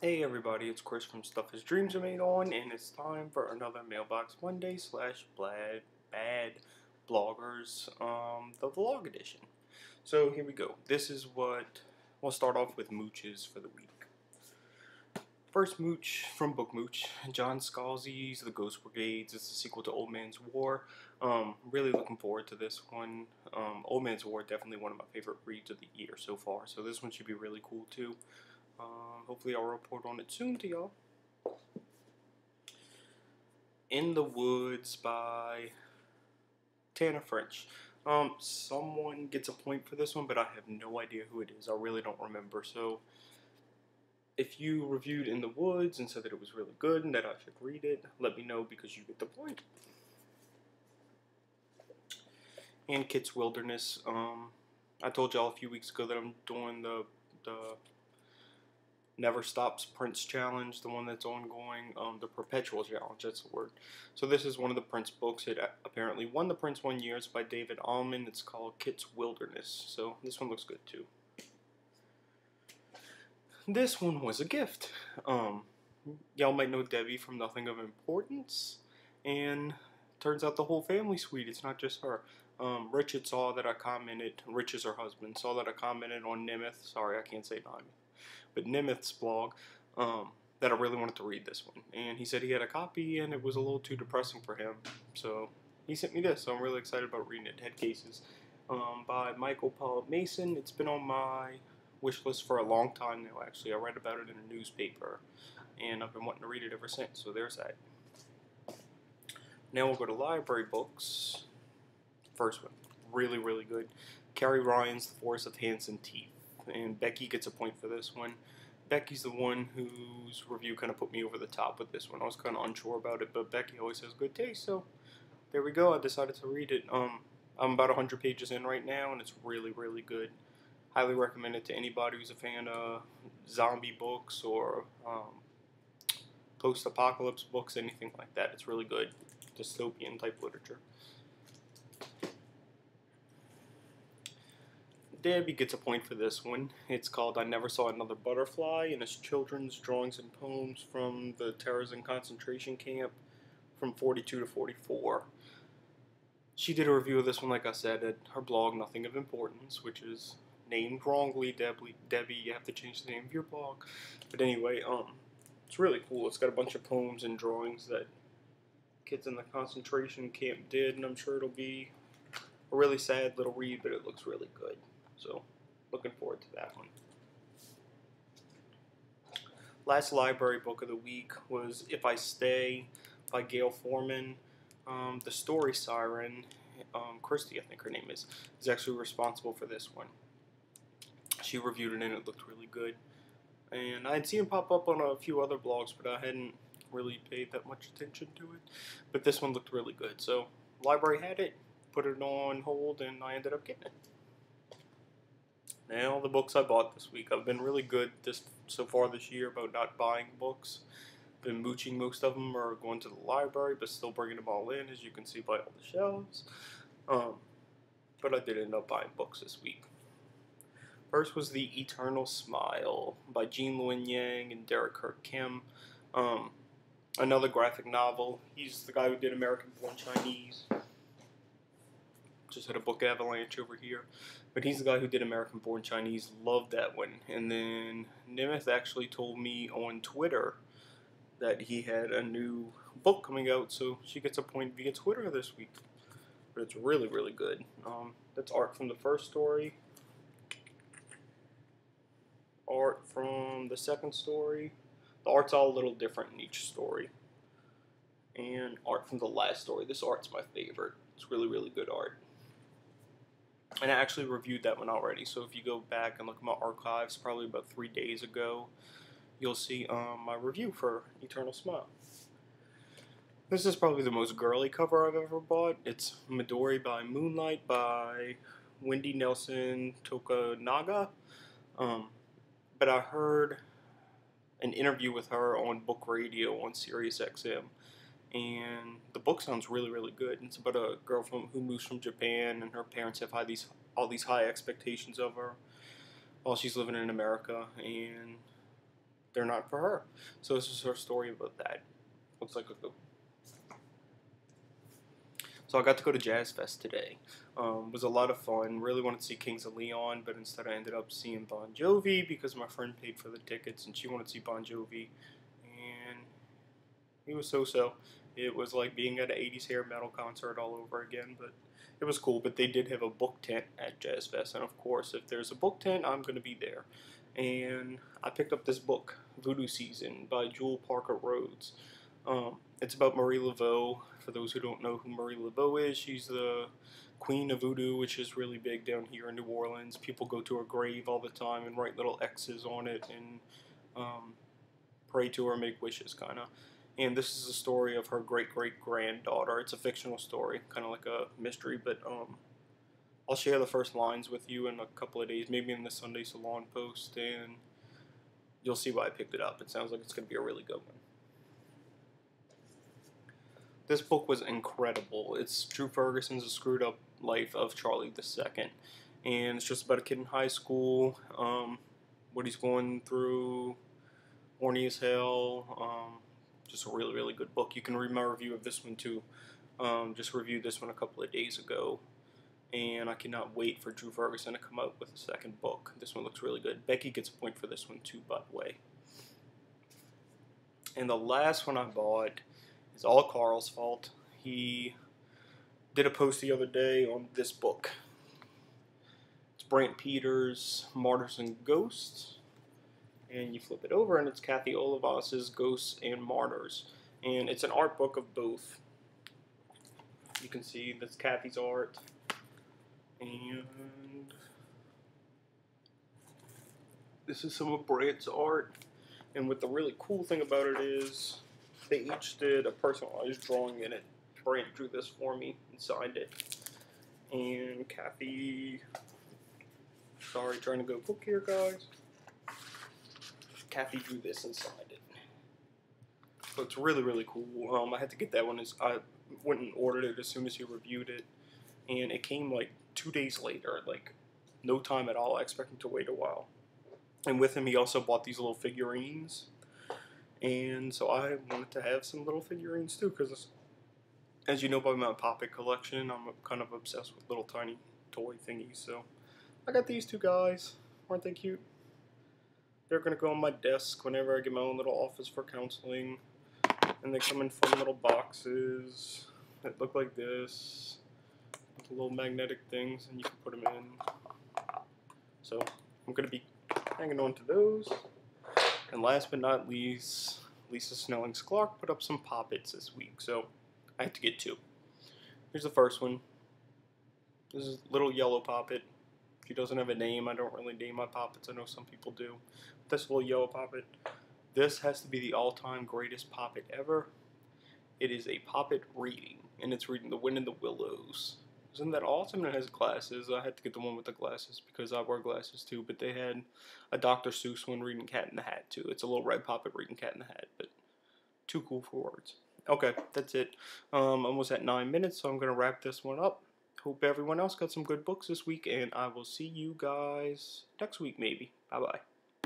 Hey everybody, it's Chris from Stuff His Dreams Are Made On, and it's time for another Mailbox Monday slash bad bloggers, the vlog edition. So here we go. This is what we'll start off with mooches for the week. First mooch from Book Mooch, John Scalzi's The Ghost Brigades. It's the sequel to Old Man's War. Really looking forward to this one. Old Man's War, definitely one of my favorite reads of the year so far, so this one should be really cool too. Hopefully I'll report on it soon to y'all. In the Woods by Tana French. Someone gets a point for this one, but I have no idea who it is. I really don't remember. So if you reviewed In the Woods and said that it was really good and that I should read it, let me know because you get the point. And Kit's Wilderness. I told y'all a few weeks ago that I'm doing the Never Stops Prince Challenge, the one that's ongoing, the Perpetual Challenge, that's the word. So this is one of the Prince books. It apparently won the Prince one year. It's by David Allman. It's called Kit's Wilderness. So this one looks good too. This one was a gift. Y'all might know Debbie from Nothing of Importance. And turns out the whole family's sweet. It's not just her. Richard saw that I commented, Rich is her husband, saw that I commented on Nimeth. Sorry, I can't say Nimeth. But Nimeth's blog, that I really wanted to read this one. And he said he had a copy and it was a little too depressing for him. So he sent me this, so I'm really excited about reading it. Head Cases by Michael Paul Mason. It's been on my wish list for a long time now, actually. I read about it in a newspaper and I've been wanting to read it ever since, so there's that. Now we'll go to library books. First one, really, really good. Carrie Ryan's The Forest of Hands and Teeth. And Becky gets a point for this one. Becky's the one whose review kind of put me over the top with this one. I was kind of unsure about it, but Becky always has good taste, so there we go. I decided to read it. I'm about 100 pages in right now, and it's really, really good. Highly recommend it to anybody who's a fan of zombie books or post-apocalypse books, anything like that. It's really good. Dystopian type literature. Debbie gets a point for this one. It's called I Never Saw Another Butterfly, and it's children's drawings and poems from the Terezin concentration camp from 42 to 44. She did a review of this one, like I said, at her blog, Nothing of Importance, which is named wrongly. Debbie, you have to change the name of your blog. But anyway, it's really cool. It's got a bunch of poems and drawings that kids in the concentration camp did, and I'm sure it'll be a really sad little read, but it looks really good. So, looking forward to that one. Last library book of the week was If I Stay by Gail Foreman. The story siren, Christy, I think her name is actually responsible for this one. She reviewed it and it looked really good. And I had seen it pop up on a few other blogs, but I hadn't really paid that much attention to it. But this one looked really good. So, library had it, put it on hold, and I ended up getting it. Now, the books I bought this week. I've been really good so far this year about not buying books. Been mooching most of them or going to the library, but still bringing them all in, as you can see by all the shelves. But I did end up buying books this week. First was The Eternal Smile by Jean Luen Yang and Derek Kirk Kim. Another graphic novel. He's the guy who did American Born Chinese. Just had a book avalanche over here. But he's the guy who did American Born Chinese. Loved that one. And then Nimeth actually told me on Twitter that he had a new book coming out, so she gets a point via Twitter this week. But it's really, really good. That's art from the first story. Art from the second story. The art's all a little different in each story. And art from the last story. This art's my favorite. It's really, really good art. And I actually reviewed that one already, so if you go back and look at my archives probably about 3 days ago, you'll see my review for Eternal Smile. This is probably the most girly cover I've ever bought. It's Midori by Moonlight by Wendy Nelson Tokunaga. But I heard an interview with her on Book Radio on Sirius XM. And the book sounds really, really good. It's about a girl who moves from Japan, and her parents have all these high expectations of her while she's living in America. And they're not for her. So this is her story about that. Looks like a So I got to go to Jazz Fest today. It was a lot of fun. Really wanted to see Kings of Leon, but instead I ended up seeing Bon Jovi because my friend paid for the tickets and she wanted to see Bon Jovi. And he was so-so. It was like being at an 80s hair metal concert all over again, but it was cool. But they did have a book tent at Jazz Fest, and of course, if there's a book tent, I'm going to be there. And I picked up this book, Voodoo Season, by Jewel Parker Rhodes. It's about Marie Laveau. For those who don't know who Marie Laveau is, she's the queen of voodoo, which is really big down here in New Orleans. People go to her grave all the time and write little X's on it and pray to her, make wishes, kind of. And this is a story of her great-great-granddaughter. It's a fictional story, kind of like a mystery, but I'll share the first lines with you in a couple of days, maybe in the Sunday Salon post, and you'll see why I picked it up. It sounds like it's going to be a really good one. This book was incredible. It's Drew Ferguson's A Screwed Up Life of Charlie II. And it's just about a kid in high school, what he's going through, horny as hell. Just a really, really good book. You can read my review of this one too. Just reviewed this one a couple of days ago. And I cannot wait for Drew Ferguson to come out with a second book. This one looks really good. Becky gets a point for this one too, by the way. And the last one I bought is all Carl's fault. He did a post the other day on this book. It's Brant Peters' Martyrs and Ghosts. And you flip it over and it's Kathy Olivas's Ghosts and Martyrs. And it's an art book of both. You can see that's Kathy's art. And this is some of Brant's art. And what the really cool thing about it is they each did a personalized drawing in it. Brant drew this for me and signed it. And Kathy, sorry, trying to go quick here, guys. Kathy drew this and signed it. So it's really, really cool. I had to get that one. I went and ordered it as soon as he reviewed it. And it came like 2 days later, like no time at all. I expected to wait a while. And with him, he also bought these little figurines. And so I wanted to have some little figurines too, because as you know by my Pop-It collection, I'm kind of obsessed with little tiny toy thingies. So I got these two guys. Aren't they cute? They're going to go on my desk whenever I get my own little office for counseling. And they come in fun little boxes that look like this. With little magnetic things, and you can put them in. So I'm going to be hanging on to those. And last but not least, Lisa Snelling's Clark put up some Pop-Its this week, so I had to get two. Here's the first one. This is little yellow Pop-It. She doesn't have a name. I don't really name my Pop-Its. I know some people do. This little yellow Pop-It. This has to be the all-time greatest Pop-It ever. It is a Pop-It reading, and it's reading The Wind in the Willows. Isn't that awesome? And it has glasses. I had to get the one with the glasses because I wear glasses too, but they had a Dr. Seuss one reading Cat in the Hat too. It's a little red Pop-It reading Cat in the Hat, but too cool for words. Okay, that's it. Almost at 9 minutes, so I'm going to wrap this one up. Hope everyone else got some good books this week, and I will see you guys next week maybe. Bye-bye.